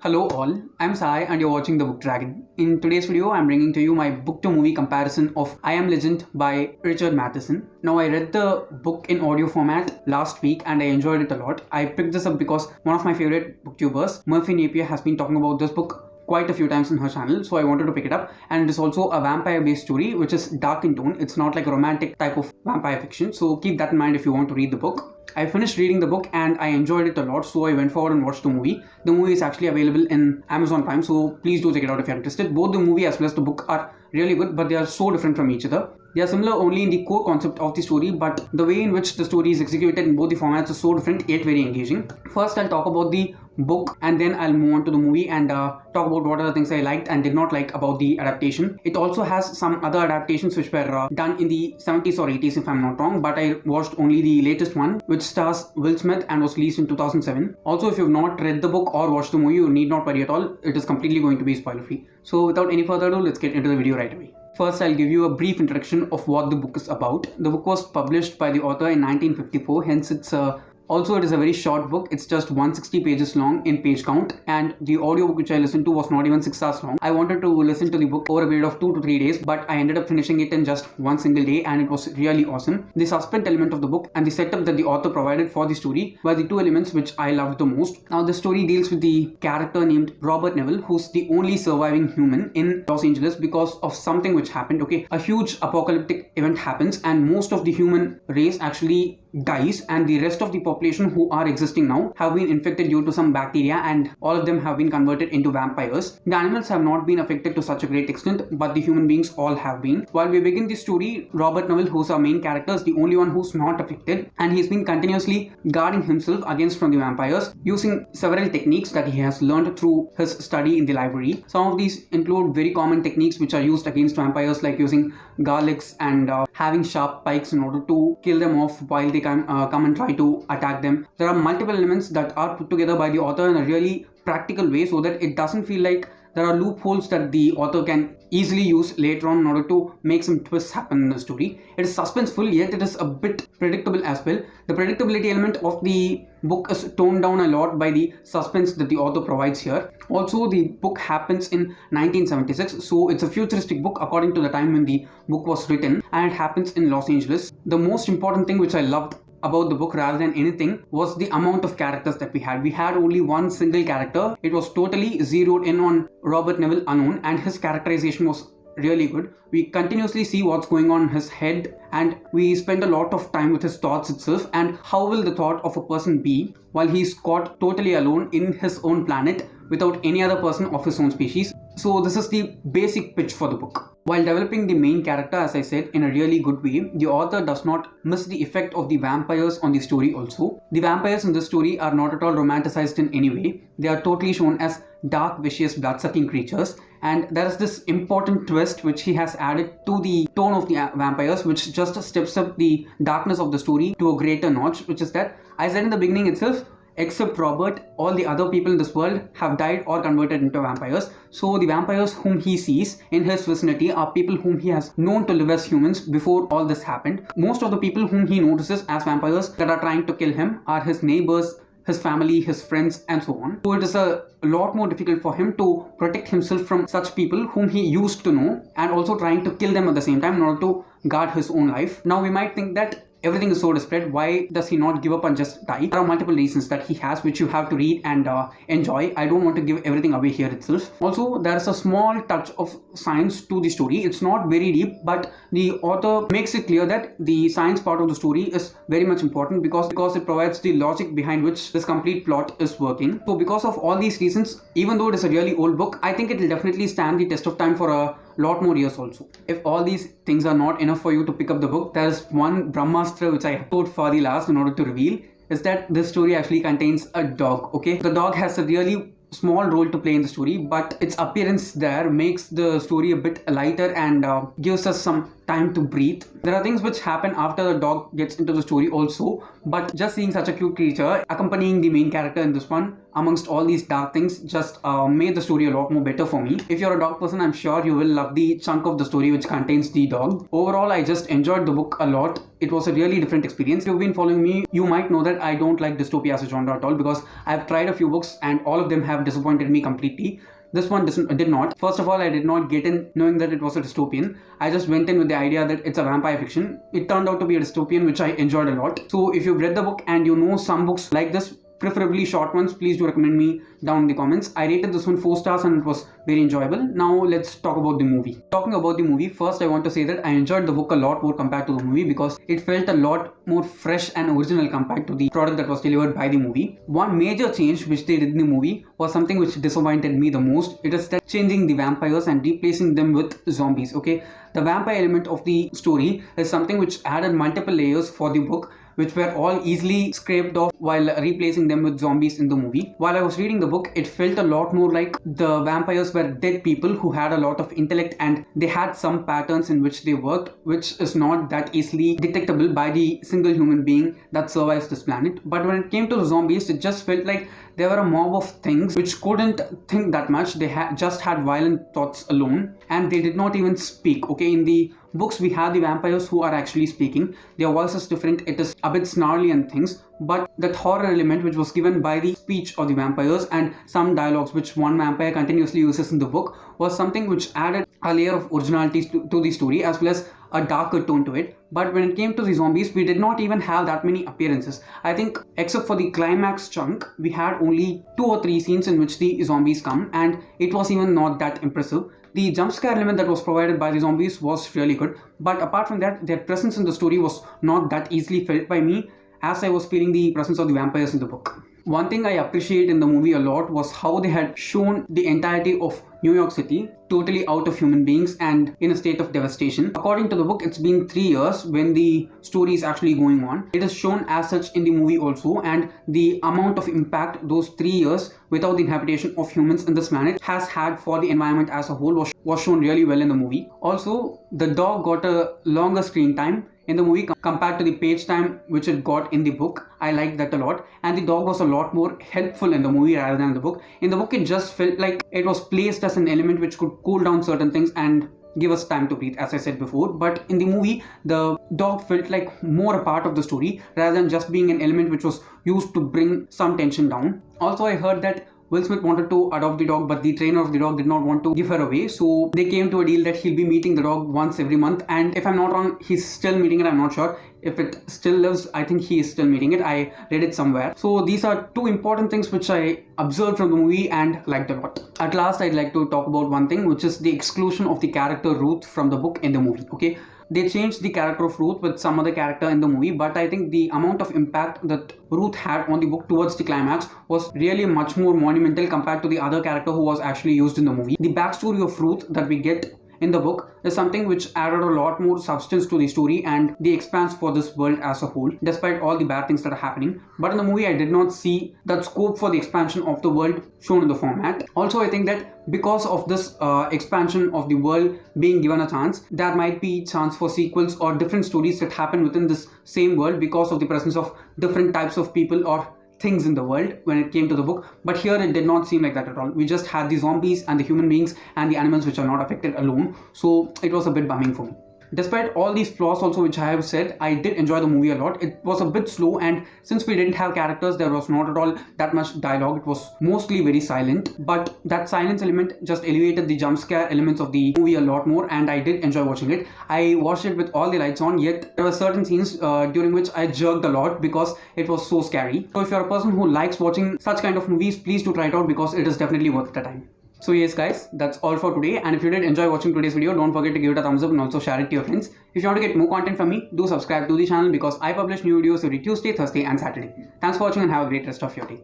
Hello all, I'm Sai and you're watching The Book Dragon. In today's video, I'm bringing to you my book to movie comparison of I Am Legend by Richard Matheson. Now, I read the book in audio format last week and I enjoyed it a lot. I picked this up because one of my favorite booktubers, Murphy Napier, has been talking about this book quite a few times in her channel, so I wanted to pick it up. And it is also a vampire based story which is dark in tone. It's not like a romantic type of vampire fiction, so keep that in mind if you want to read the book. I finished reading the book and I enjoyed it a lot, so I went forward and watched the movie. The movie is actually available in Amazon Prime, so please do check it out if you're interested. Both the movie as well as the book are really good, but they are so different from each other. They are similar only in the core concept of the story, but the way in which the story is executed in both the formats is so different yet very engaging. First, I'll talk about the book and then I'll move on to the movie and talk about what are the things I liked and did not like about the adaptation. It also has some other adaptations which were done in the 70s or 80s if I'm not wrong, but I watched only the latest one which stars Will Smith and was released in 2007. Also, if you've not read the book or watched the movie, you need not worry at all. It is completely going to be spoiler free. So without any further ado, let's get into the video right away. First, I'll give you a brief introduction of what the book is about. The book was published by the author in 1954, hence it is a very short book. It's just 160 pages long in page count, and the audiobook which I listened to was not even 6 hours long. I wanted to listen to the book over a period of 2 to 3 days, but I ended up finishing it in just one single day and it was really awesome. The suspense element of the book and the setup that the author provided for the story were the two elements which I loved the most. Now, the story deals with the character named Robert Neville, who's the only surviving human in Los Angeles because of something which happened. Okay, a huge apocalyptic event happens and most of the human race actually dies, and the rest of the population who are existing now have been infected due to some bacteria and all of them have been converted into vampires. The animals have not been affected to such a great extent, but the human beings all have been. While we begin the story, Robert Neville, who's our main character, is the only one who's not affected, and he's been continuously guarding himself against from the vampires using several techniques that he has learned through his study in the library. Some of these include very common techniques which are used against vampires, like using garlics and having sharp pikes in order to kill them off while they come and try to attack them. There are multiple elements that are put together by the author in a really practical way so that it doesn't feel like there are loopholes that the author can easily use later on in order to make some twists happen in the story. It is suspenseful, yet it is a bit predictable as well. The predictability element of the book is toned down a lot by the suspense that the author provides here. Also, the book happens in 1976, so it's a futuristic book according to the time when the book was written, and it happens in Los Angeles. The most important thing which I loved about the book rather than anything was the amount of characters that we had. We had only one single character. It was totally zeroed in on Robert Neville alone, and his characterization was really good. We continuously see what's going on in his head and we spend a lot of time with his thoughts itself, and how will the thought of a person be while he's caught totally alone in his own planet without any other person of his own species. So this is the basic pitch for the book. While developing the main character, as I said, in a really good way, the author does not miss the effect of the vampires on the story also. The vampires in this story are not at all romanticized in any way. They are totally shown as dark, vicious, blood-sucking creatures, and there is this important twist which he has added to the tone of the vampires, which just steps up the darkness of the story to a greater notch, which is that, I said in the beginning itself, except Robert, all the other people in this world have died or converted into vampires. So the vampires whom he sees in his vicinity are people whom he has known to live as humans before all this happened. Most of the people whom he notices as vampires that are trying to kill him are his neighbors, his family, his friends, and so on. So it is a lot more difficult for him to protect himself from such people whom he used to know, and also trying to kill them at the same time in order to guard his own life. Now we might think that everything is so desperate, why does he not give up and just die? There are multiple reasons that he has which you have to read and enjoy. I don't want to give everything away here itself. Also, there is a small touch of science to the story. It's not very deep, but the author makes it clear that the science part of the story is very much important because it provides the logic behind which this complete plot is working. So because of all these reasons, even though it is a really old book, I think it will definitely stand the test of time for a lot more years also. If all these things are not enough for you to pick up the book, there is one Brahmastra which I put for the last in order to reveal, is that this story actually contains a dog. Okay, the dog has a really small role to play in the story, but its appearance there makes the story a bit lighter and gives us some time to breathe. There are things which happen after the dog gets into the story also, but just seeing such a cute creature accompanying the main character in this one amongst all these dark things just made the story a lot more better for me. If you're a dog person, I'm sure you will love the chunk of the story which contains the dog. Overall, I just enjoyed the book a lot. It was a really different experience. If you've been following me, you might know that I don't like dystopia as a genre at all, because I've tried a few books and all of them have disappointed me completely. This one did not. First of all, I did not get in knowing that it was a dystopian. I just went in with the idea that it's a vampire fiction. It turned out to be a dystopian, which I enjoyed a lot. So if you've read the book and you know some books like this, preferably short ones, please do recommend me down in the comments. I rated this one 4 stars and it was very enjoyable. Now let's talk about the movie. Talking about the movie, first I want to say that I enjoyed the book a lot more compared to the movie, because it felt a lot more fresh and original compared to the product that was delivered by the movie. One major change which they did in the movie was something which disappointed me the most. It is that changing the vampires and replacing them with zombies. Okay, the vampire element of the story is something which added multiple layers for the book, which were all easily scraped off while replacing them with zombies in the movie. While I was reading the book, it felt a lot more like the vampires were dead people who had a lot of intellect and they had some patterns in which they worked, which is not that easily detectable by the single human being that survives this planet. But when it came to the zombies, it just felt like they were a mob of things which couldn't think that much. They just had violent thoughts alone and they did not even speak. Okay, in the books we have the vampires who are actually speaking. Their voice is different, it is a bit snarly and things, but that horror element which was given by the speech of the vampires and some dialogues which one vampire continuously uses in the book was something which added a layer of originality to the story, as well as a darker tone to it. But when it came to the zombies, we did not even have that many appearances. I think except for the climax chunk, we had only 2 or 3 scenes in which the zombies come, and it was even not that impressive. The jump scare element that was provided by the zombies was really good, but apart from that, their presence in the story was not that easily felt by me, as I was feeling the presence of the vampires in the book. One thing I appreciate in the movie a lot was how they had shown the entirety of New York City totally out of human beings and in a state of devastation. According to the book, it's been 3 years when the story is actually going on. It is shown as such in the movie also, and the amount of impact those 3 years without the inhabitation of humans in this planet has had for the environment as a whole was shown really well in the movie. Also, the dog got a longer screen time in the movie compared to the page time which it got in the book. I liked that a lot, and the dog was a lot more helpful in the movie rather than in the book. In the book, it just felt like it was placed as an element which could cool down certain things and give us time to breathe, as I said before. But in the movie, the dog felt like more a part of the story rather than just being an element which was used to bring some tension down. Also, I heard that Will Smith wanted to adopt the dog, but the trainer of the dog did not want to give her away. So they came to a deal that he'll be meeting the dog once every month. And if I'm not wrong, he's still meeting it. I'm not sure. If it still lives, I think he is still meeting it. I read it somewhere. So these are 2 important things which I observed from the movie and liked a lot. At last, I'd like to talk about one thing, which is the exclusion of the character Ruth from the book in the movie. Okay. They changed the character of Ruth with some other character in the movie, but I think the amount of impact that Ruth had on the book towards the climax was really much more monumental compared to the other character who was actually used in the movie. The backstory of Ruth that we get in the book is something which added a lot more substance to the story and the expanse for this world as a whole, despite all the bad things that are happening. But in the movie, I did not see that scope for the expansion of the world shown in the format. Also, I think that because of this expansion of the world being given a chance, there might be chance for sequels or different stories that happen within this same world because of the presence of different types of people or things in the world when it came to the book. But here it did not seem like that at all. We just had the zombies and the human beings and the animals which are not affected alone. So it was a bit bumming for me. Despite all these flaws also which I have said, I did enjoy the movie a lot. It was a bit slow, and since we didn't have characters, there was not at all that much dialogue. It was mostly very silent, but that silence element just elevated the jump scare elements of the movie a lot more, and I did enjoy watching it. I watched it with all the lights on, yet there were certain scenes during which I jerked a lot because it was so scary. So if you're a person who likes watching such kind of movies, please do try it out because it is definitely worth the time. So yes guys, that's all for today, and if you did enjoy watching today's video, don't forget to give it a thumbs up and also share it to your friends. If you want to get more content from me, do subscribe to the channel because I publish new videos every Tuesday, Thursday and Saturday. Thanks for watching and have a great rest of your day.